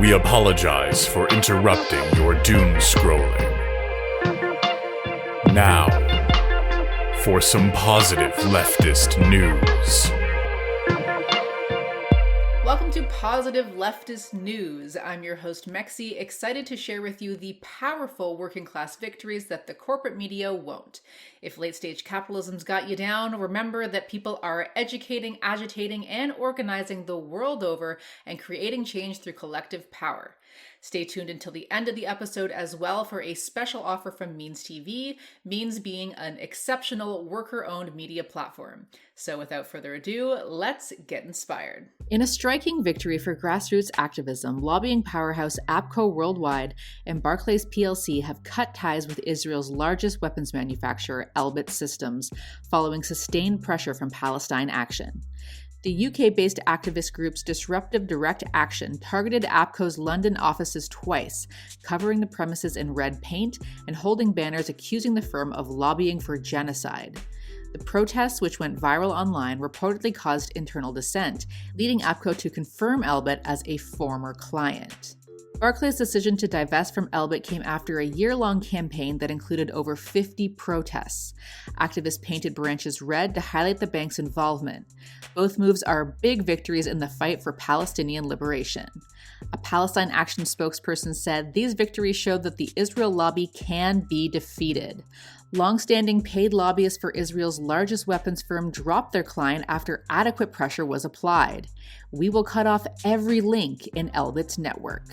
We apologize for interrupting your doom scrolling. Now, for some positive leftist news. Welcome to Positive Leftist News. I'm your host, Mexi, excited to share with you the powerful working class victories that the corporate media won't. If late-stage capitalism's got you down, remember that people are educating, agitating, and organizing the world over and creating change through collective power. Stay tuned until the end of the episode as well for a special offer from MeansTV, Means being an exceptional worker-owned media platform. So without further ado, let's get inspired. In a striking victory for grassroots activism, lobbying powerhouse APCO Worldwide and Barclays plc have cut ties with Israel's largest weapons manufacturer, Elbit Systems, following sustained pressure from Palestine Action. The UK-based activist group's Disruptive Direct Action targeted APCO's London offices twice, covering the premises in red paint and holding banners accusing the firm of lobbying for genocide. The protests, which went viral online, reportedly caused internal dissent, leading APCO to confirm Elbit as a former client. Barclays' decision to divest from Elbit came after a year-long campaign that included over 50 protests. Activists painted branches red to highlight the bank's involvement. Both moves are big victories in the fight for Palestinian liberation. A Palestine Action spokesperson said these victories showed that the Israel lobby can be defeated. Long-standing paid lobbyists for Israel's largest weapons firm dropped their client after adequate pressure was applied. We will cut off every link in Elbit's network.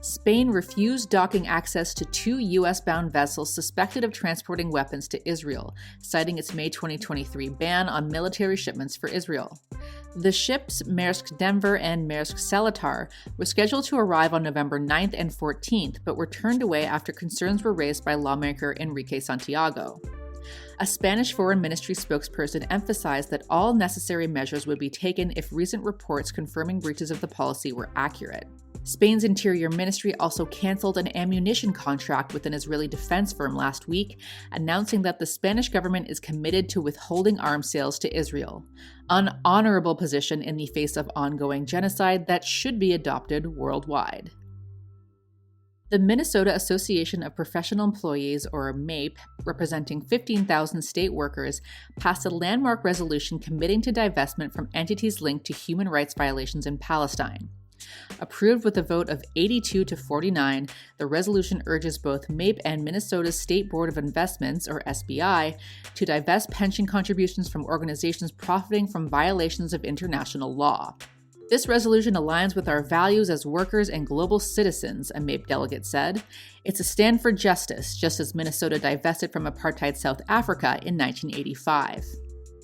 Spain refused docking access to two U.S.-bound vessels suspected of transporting weapons to Israel, citing its May 2023 ban on military shipments for Israel. The ships, Maersk Denver and Maersk Selatar, were scheduled to arrive on November 9th and 14th, but were turned away after concerns were raised by lawmaker Enrique Santiago. A Spanish Foreign Ministry spokesperson emphasized that all necessary measures would be taken if recent reports confirming breaches of the policy were accurate. Spain's Interior Ministry also canceled an ammunition contract with an Israeli defense firm last week, announcing that the Spanish government is committed to withholding arms sales to Israel, an honorable position in the face of ongoing genocide that should be adopted worldwide. The Minnesota Association of Professional Employees, or MAPE, representing 15,000 state workers, passed a landmark resolution committing to divestment from entities linked to human rights violations in Palestine. Approved with a vote of 82 to 49, the resolution urges both MAPE and Minnesota's State Board of Investments, or SBI, to divest pension contributions from organizations profiting from violations of international law. This resolution aligns with our values as workers and global citizens, a MAPE delegate said. It's a stand for justice, just as Minnesota divested from apartheid South Africa in 1985.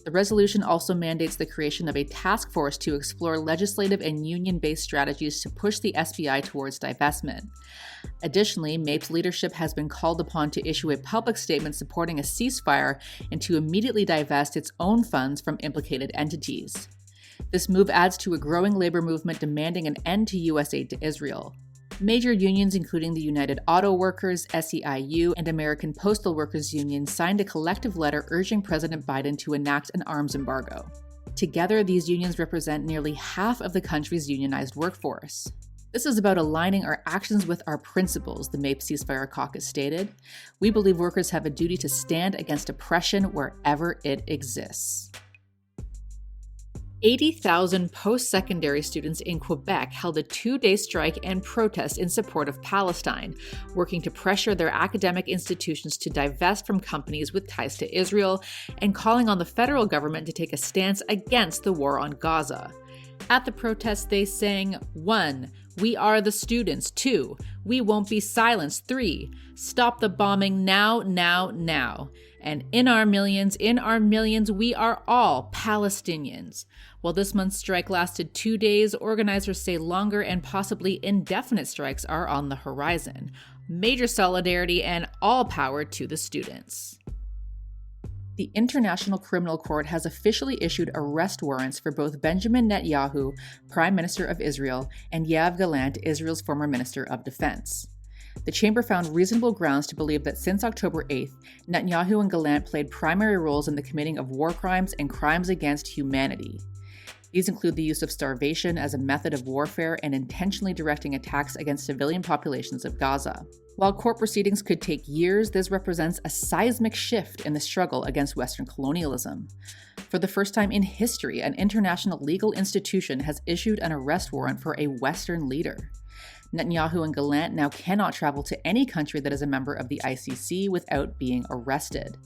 The resolution also mandates the creation of a task force to explore legislative and union-based strategies to push the SBI towards divestment. Additionally, MAPE's leadership has been called upon to issue a public statement supporting a ceasefire and to immediately divest its own funds from implicated entities. This move adds to a growing labor movement demanding an end to U.S. aid to Israel. Major unions, including the United Auto Workers, SEIU, and American Postal Workers Union, signed a collective letter urging President Biden to enact an arms embargo. Together, these unions represent nearly half of the country's unionized workforce. This is about aligning our actions with our principles, the MAPE Ceasefire Caucus stated. We believe workers have a duty to stand against oppression wherever it exists. 80,000 post-secondary students in Quebec held a two-day strike and protest in support of Palestine, working to pressure their academic institutions to divest from companies with ties to Israel and calling on the federal government to take a stance against the war on Gaza. At the protest, they sang, 1. We are the students. 2. We won't be silenced. 3. Stop the bombing now, now, now. And in our millions, we are all Palestinians. While this month's strike lasted 2 days, organizers say longer and possibly indefinite strikes are on the horizon. Major solidarity and all power to the students. The International Criminal Court has officially issued arrest warrants for both Benjamin Netanyahu, Prime Minister of Israel, and Yoav Gallant, Israel's former Minister of Defense. The chamber found reasonable grounds to believe that since October 8th, Netanyahu and Gallant played primary roles in the committing of war crimes and crimes against humanity. These include the use of starvation as a method of warfare and intentionally directing attacks against civilian populations of Gaza. While court proceedings could take years, this represents a seismic shift in the struggle against Western colonialism. For the first time in history, an international legal institution has issued an arrest warrant for a Western leader. Netanyahu and Gallant now cannot travel to any country that is a member of the ICC without being arrested.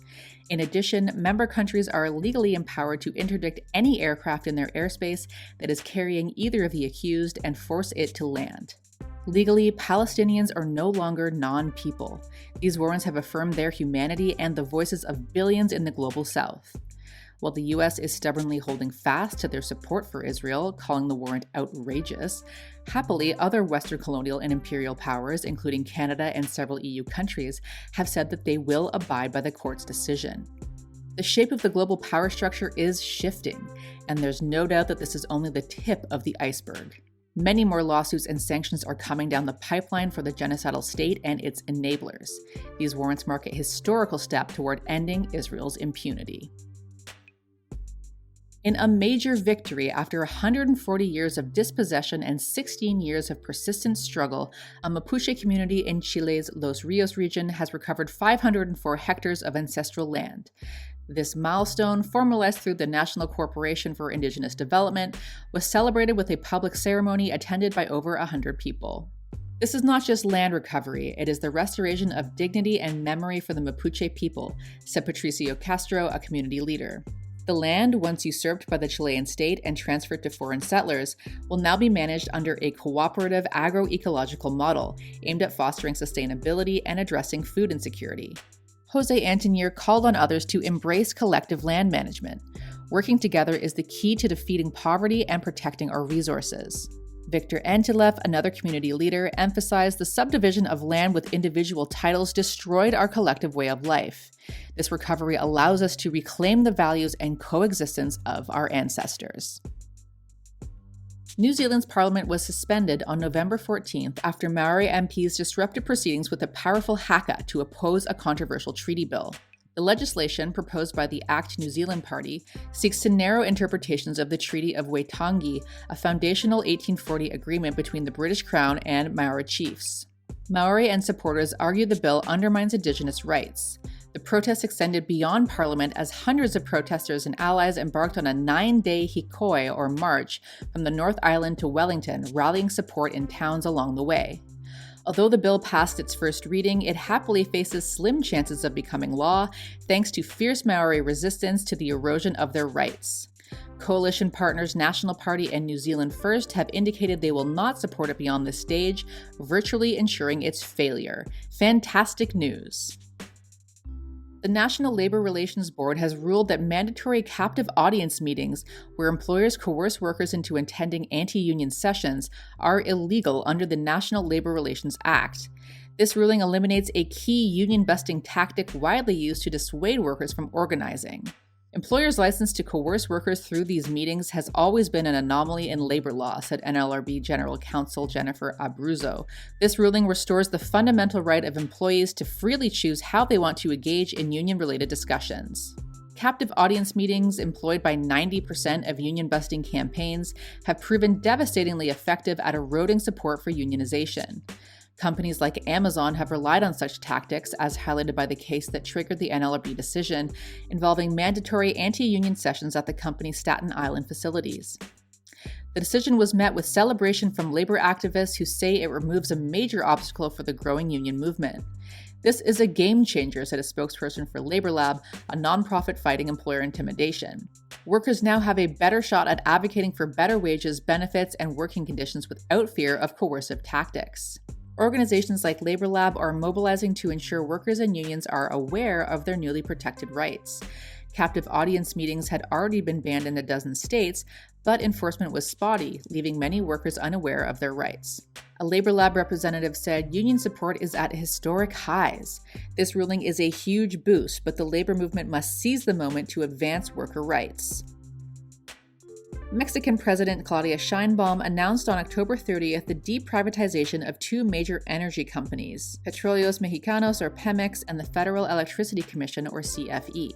In addition, member countries are legally empowered to interdict any aircraft in their airspace that is carrying either of the accused and force it to land. Legally, Palestinians are no longer non-people. These warrants have affirmed their humanity and the voices of billions in the global south. While the US is stubbornly holding fast to their support for Israel, calling the warrant outrageous, happily, other Western colonial and imperial powers, including Canada and several EU countries, have said that they will abide by the court's decision. The shape of the global power structure is shifting, and there's no doubt that this is only the tip of the iceberg. Many more lawsuits and sanctions are coming down the pipeline for the genocidal state and its enablers. These warrants mark a historical step toward ending Israel's impunity. In a major victory after 140 years of dispossession and 16 years of persistent struggle, a Mapuche community in Chile's Los Rios region has recovered 504 hectares of ancestral land. This milestone, formalized through the National Corporation for Indigenous Development, was celebrated with a public ceremony attended by over 100 people. This is not just land recovery, it is the restoration of dignity and memory for the Mapuche people, said Patricio Castro, a community leader. The land, once usurped by the Chilean state and transferred to foreign settlers, will now be managed under a cooperative agroecological model aimed at fostering sustainability and addressing food insecurity. Jose Antonier called on others to embrace collective land management. Working together is the key to defeating poverty and protecting our resources. Victor Antilev, another community leader, emphasized the subdivision of land with individual titles destroyed our collective way of life. This recovery allows us to reclaim the values and coexistence of our ancestors. New Zealand's parliament was suspended on November 14th after Maori MPs disrupted proceedings with a powerful haka to oppose a controversial treaty bill. The legislation, proposed by the ACT New Zealand Party, seeks to narrow interpretations of the Treaty of Waitangi, a foundational 1840 agreement between the British Crown and Maori chiefs. Maori and supporters argue the bill undermines Indigenous rights. The protests extended beyond Parliament as hundreds of protesters and allies embarked on a 9-day hikoi, or march, from the North Island to Wellington, rallying support in towns along the way. Although the bill passed its first reading, it happily faces slim chances of becoming law, thanks to fierce Maori resistance to the erosion of their rights. Coalition partners National Party and New Zealand First have indicated they will not support it beyond this stage, virtually ensuring its failure. Fantastic news! The National Labor Relations Board has ruled that mandatory captive audience meetings, where employers coerce workers into attending anti-union sessions, are illegal under the National Labor Relations Act. This ruling eliminates a key union-busting tactic widely used to dissuade workers from organizing. Employers' license to coerce workers through these meetings has always been an anomaly in labor law, said NLRB General Counsel Jennifer Abruzzo. This ruling restores the fundamental right of employees to freely choose how they want to engage in union-related discussions. Captive audience meetings, employed by 90% of union-busting campaigns, have proven devastatingly effective at eroding support for unionization. Companies like Amazon have relied on such tactics, as highlighted by the case that triggered the NLRB decision, involving mandatory anti-union sessions at the company's Staten Island facilities. The decision was met with celebration from labor activists who say it removes a major obstacle for the growing union movement. This is a game changer, said a spokesperson for Labor Lab, a nonprofit fighting employer intimidation. Workers now have a better shot at advocating for better wages, benefits, and working conditions without fear of coercive tactics. Organizations like Labor Lab are mobilizing to ensure workers and unions are aware of their newly protected rights. Captive audience meetings had already been banned in a dozen states, but enforcement was spotty, leaving many workers unaware of their rights. A Labor Lab representative said union support is at historic highs. This ruling is a huge boost, but the labor movement must seize the moment to advance worker rights. Mexican President Claudia Sheinbaum announced on October 30th the deprivatization of two major energy companies, Petróleos Mexicanos or Pemex and the Federal Electricity Commission or CFE.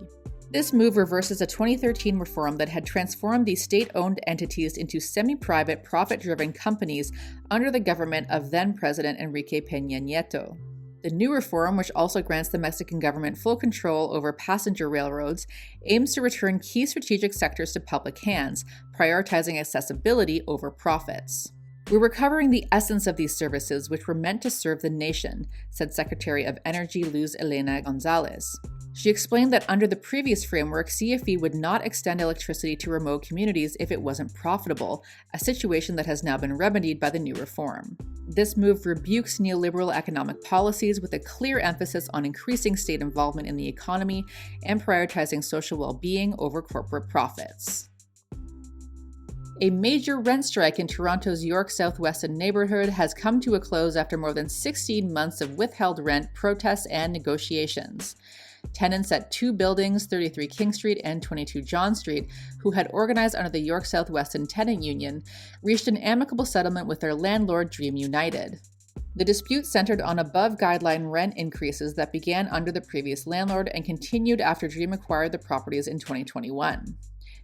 This move reverses a 2013 reform that had transformed these state-owned entities into semi-private, profit-driven companies under the government of then-President Enrique Peña Nieto. The new reform, which also grants the Mexican government full control over passenger railroads, aims to return key strategic sectors to public hands, prioritizing accessibility over profits. "We're recovering the essence of these services, which were meant to serve the nation," said Secretary of Energy Luz Elena Gonzalez. She explained that under the previous framework, CFE would not extend electricity to remote communities if it wasn't profitable, a situation that has now been remedied by the new reform. This move rebukes neoliberal economic policies with a clear emphasis on increasing state involvement in the economy and prioritizing social well-being over corporate profits. A major rent strike in Toronto's York Southwestern neighborhood has come to a close after more than 16 months of withheld rent, protests, and negotiations. Tenants at two buildings, 33 King Street and 22 John Street, who had organized under the York Southwestern Tenant Union, reached an amicable settlement with their landlord Dream United. The dispute centered on above-guideline rent increases that began under the previous landlord and continued after Dream acquired the properties in 2021.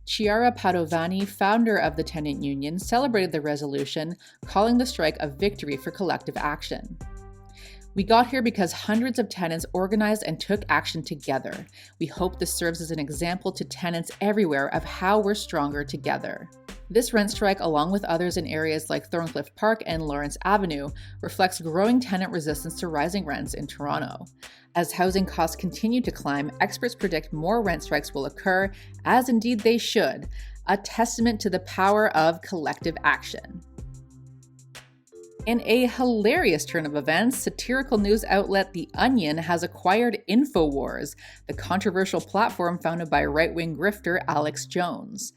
Chiara Padovani, founder of the tenant union, celebrated the resolution, calling the strike a victory for collective action. "We got here because hundreds of tenants organized and took action together. We hope this serves as an example to tenants everywhere of how we're stronger together." This rent strike, along with others in areas like Thorncliffe Park and Lawrence Avenue, reflects growing tenant resistance to rising rents in Toronto. As housing costs continue to climb, experts predict more rent strikes will occur, as indeed they should, a testament to the power of collective action. In a hilarious turn of events, satirical news outlet The Onion has acquired InfoWars, the controversial platform founded by right-wing grifter Alex Jones.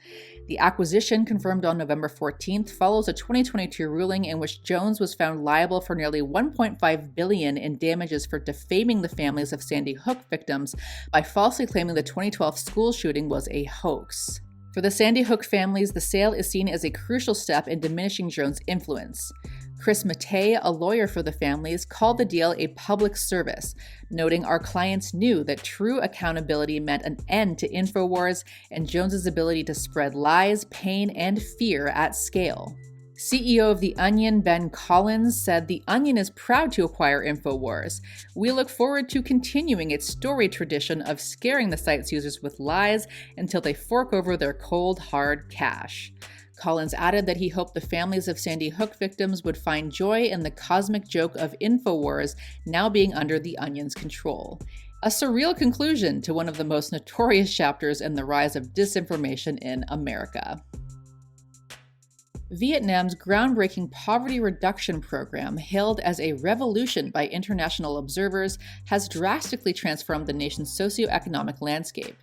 The acquisition, confirmed on November 14th, follows a 2022 ruling in which Jones was found liable for nearly $1.5 billion in damages for defaming the families of Sandy Hook victims by falsely claiming the 2012 school shooting was a hoax. For the Sandy Hook families, the sale is seen as a crucial step in diminishing Jones' influence. Chris Mattei, a lawyer for the families, called the deal a public service, noting our clients knew that true accountability meant an end to InfoWars and Jones's ability to spread lies, pain, and fear at scale. CEO of The Onion, Ben Collins, said The Onion is proud to acquire InfoWars. We look forward to continuing its storied tradition of scaring the site's users with lies until they fork over their cold, hard cash. Collins added that he hoped the families of Sandy Hook victims would find joy in the cosmic joke of InfoWars now being under The Onion's control. A surreal conclusion to one of the most notorious chapters in the rise of disinformation in America. Vietnam's groundbreaking poverty reduction program, hailed as a revolution by international observers, has drastically transformed the nation's socioeconomic landscape.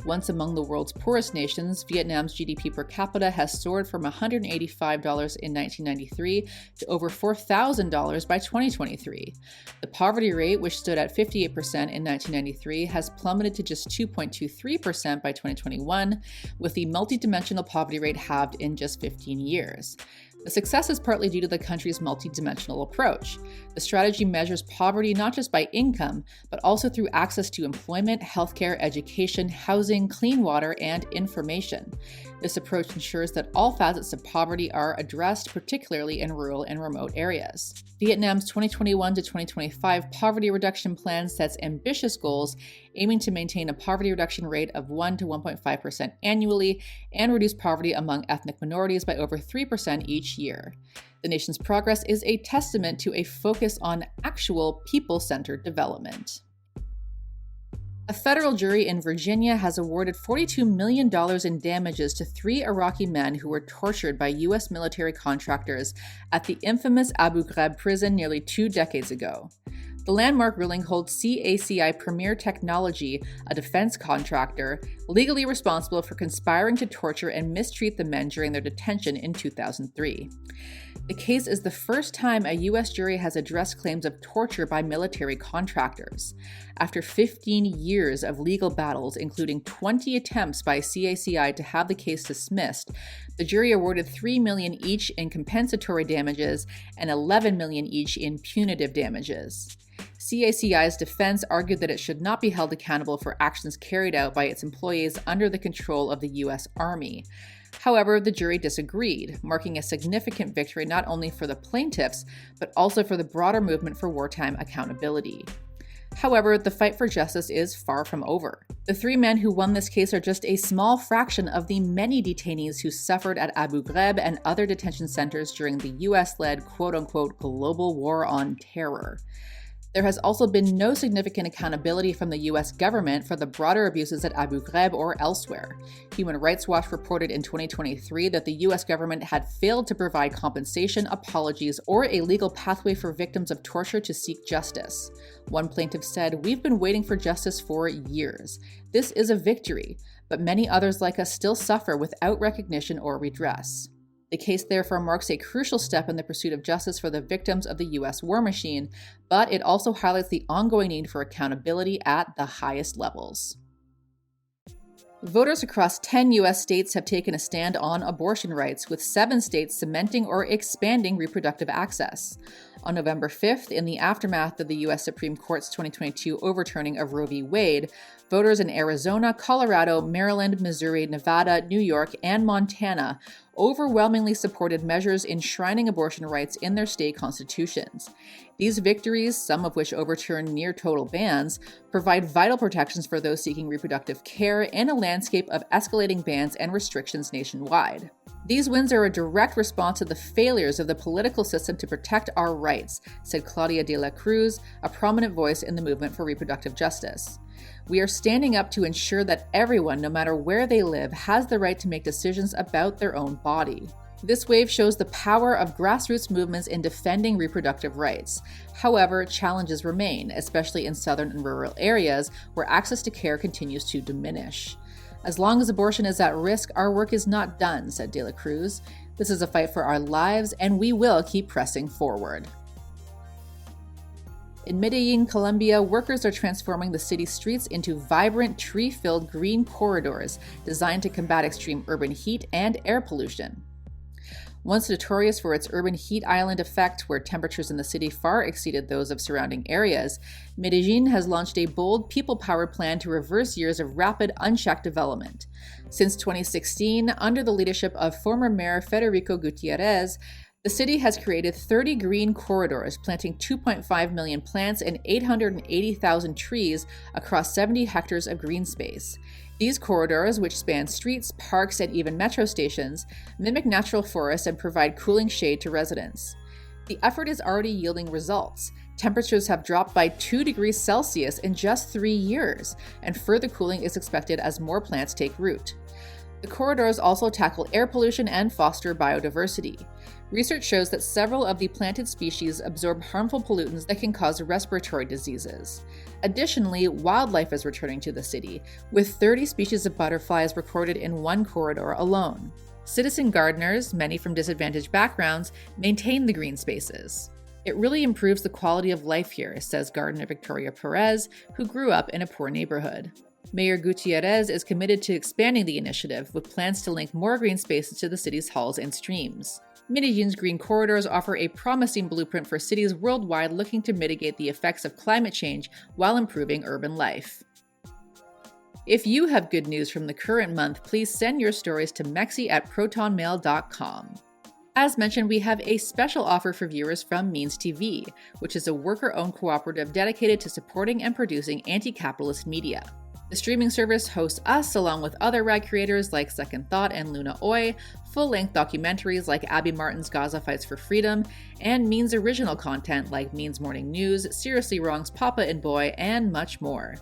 Once among the world's poorest nations, Vietnam's GDP per capita has soared from $185 in 1993 to over $4,000 by 2023. The poverty rate, which stood at 58% in 1993, has plummeted to just 2.23% by 2021, with the multidimensional poverty rate halved in just 15 years. The success is partly due to the country's multidimensional approach. The strategy measures poverty not just by income, but also through access to employment, healthcare, education, housing, clean water, and information. This approach ensures that all facets of poverty are addressed, particularly in rural and remote areas. Vietnam's 2021 to 2025 poverty reduction plan sets ambitious goals, aiming to maintain a poverty reduction rate of 1 to 1.5% annually and reduce poverty among ethnic minorities by over 3% each year. The nation's progress is a testament to a focus on actual people-centered development. A federal jury in Virginia has awarded $42 million in damages to 3 Iraqi men who were tortured by U.S. military contractors at the infamous Abu Ghraib prison nearly 2 decades ago. The landmark ruling holds CACI Premier Technology, a defense contractor, legally responsible for conspiring to torture and mistreat the men during their detention in 2003. The case is the first time a U.S. jury has addressed claims of torture by military contractors. After 15 years of legal battles, including 20 attempts by CACI to have the case dismissed, the jury awarded $3 million each in compensatory damages and $11 million each in punitive damages. CACI's defense argued that it should not be held accountable for actions carried out by its employees under the control of the U.S. Army. However, the jury disagreed, marking a significant victory not only for the plaintiffs, but also for the broader movement for wartime accountability. However, the fight for justice is far from over. The three men who won this case are just a small fraction of the many detainees who suffered at Abu Ghraib and other detention centers during the US-led quote-unquote global war on terror. There has also been no significant accountability from the US government for the broader abuses at Abu Ghraib or elsewhere. Human Rights Watch reported in 2023 that the US government had failed to provide compensation, apologies, or a legal pathway for victims of torture to seek justice. One plaintiff said, "We've been waiting for justice for years. This is a victory, but many others like us still suffer without recognition or redress." The case therefore marks a crucial step in the pursuit of justice for the victims of the U.S. war machine, but it also highlights the ongoing need for accountability at the highest levels. Voters across 10 U.S. states have taken a stand on abortion rights, with 7 states cementing or expanding reproductive access. On November 5th, in the aftermath of the U.S. Supreme Court's 2022 overturning of Roe v. Wade, voters in Arizona, Colorado, Maryland, Missouri, Nevada, New York, and Montana overwhelmingly supported measures enshrining abortion rights in their state constitutions. These victories, some of which overturn near-total bans, provide vital protections for those seeking reproductive care in a landscape of escalating bans and restrictions nationwide. These wins are a direct response to the failures of the political system to protect our rights, said Claudia de la Cruz, a prominent voice in the movement for reproductive justice. We are standing up to ensure that everyone, no matter where they live, has the right to make decisions about their own body. This wave shows the power of grassroots movements in defending reproductive rights. However, challenges remain, especially in southern and rural areas where access to care continues to diminish. As long as abortion is at risk, our work is not done, said De La Cruz. This is a fight for our lives, and we will keep pressing forward. In Medellin, Colombia, workers are transforming the city's streets into vibrant, tree-filled green corridors designed to combat extreme urban heat and air pollution. Once notorious for its urban heat island effect, where temperatures in the city far exceeded those of surrounding areas, Medellin has launched a bold, people-powered plan to reverse years of rapid, unchecked development. Since 2016, under the leadership of former Mayor Federico Gutierrez, the city has created 30 green corridors, planting 2.5 million plants and 880,000 trees across 70 hectares of green space. These corridors, which span streets, parks, and even metro stations, mimic natural forests and provide cooling shade to residents. The effort is already yielding results. Temperatures have dropped by 2 degrees Celsius in just 3 years, and further cooling is expected as more plants take root. The corridors also tackle air pollution and foster biodiversity. Research shows that several of the planted species absorb harmful pollutants that can cause respiratory diseases. Additionally, wildlife is returning to the city, with 30 species of butterflies recorded in one corridor alone. Citizen gardeners, many from disadvantaged backgrounds, maintain the green spaces. It really improves the quality of life here, says gardener Victoria Perez, who grew up in a poor neighborhood. Mayor Gutierrez is committed to expanding the initiative, with plans to link more green spaces to the city's halls and streams. Medellin's green corridors offer a promising blueprint for cities worldwide looking to mitigate the effects of climate change while improving urban life. If you have good news from the current month, please send your stories to mexi@protonmail.com. As mentioned, we have a special offer for viewers from MeansTV, which is a worker-owned cooperative dedicated to supporting and producing anti-capitalist media. The streaming service hosts us along with other rad creators like Second Thought and Luna Oy, full-length documentaries like Abby Martin's Gaza Fights for Freedom, and Means original content like Means Morning News, Seriously Wrong's Papa and Boy, and much more.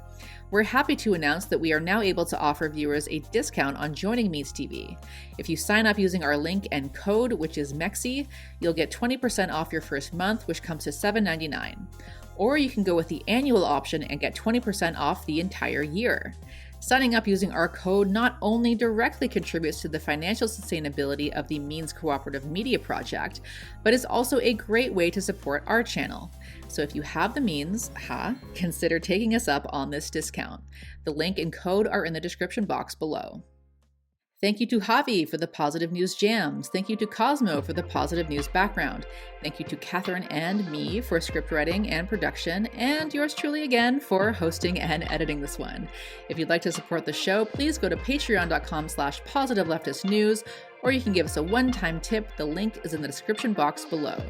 We're happy to announce that we are now able to offer viewers a discount on joining MeansTV. If you sign up using our link and code, which is MEXI, you'll get 20% off your first month, which comes to $7.99. Or you can go with the annual option and get 20% off the entire year. Signing up using our code not only directly contributes to the financial sustainability of the Means Cooperative Media Project, but is also a great way to support our channel. So if you have the means, consider taking us up on this discount. The link and code are in the description box below. Thank you to Javi for the positive news jams. Thank you to Cosmo for the positive news background. Thank you to Catherine and me for script writing and production, and yours truly again for hosting and editing this one. If you'd like to support the show, please go to patreon.com/positiveleftistnews, or you can give us a one-time tip. The link is in the description box below.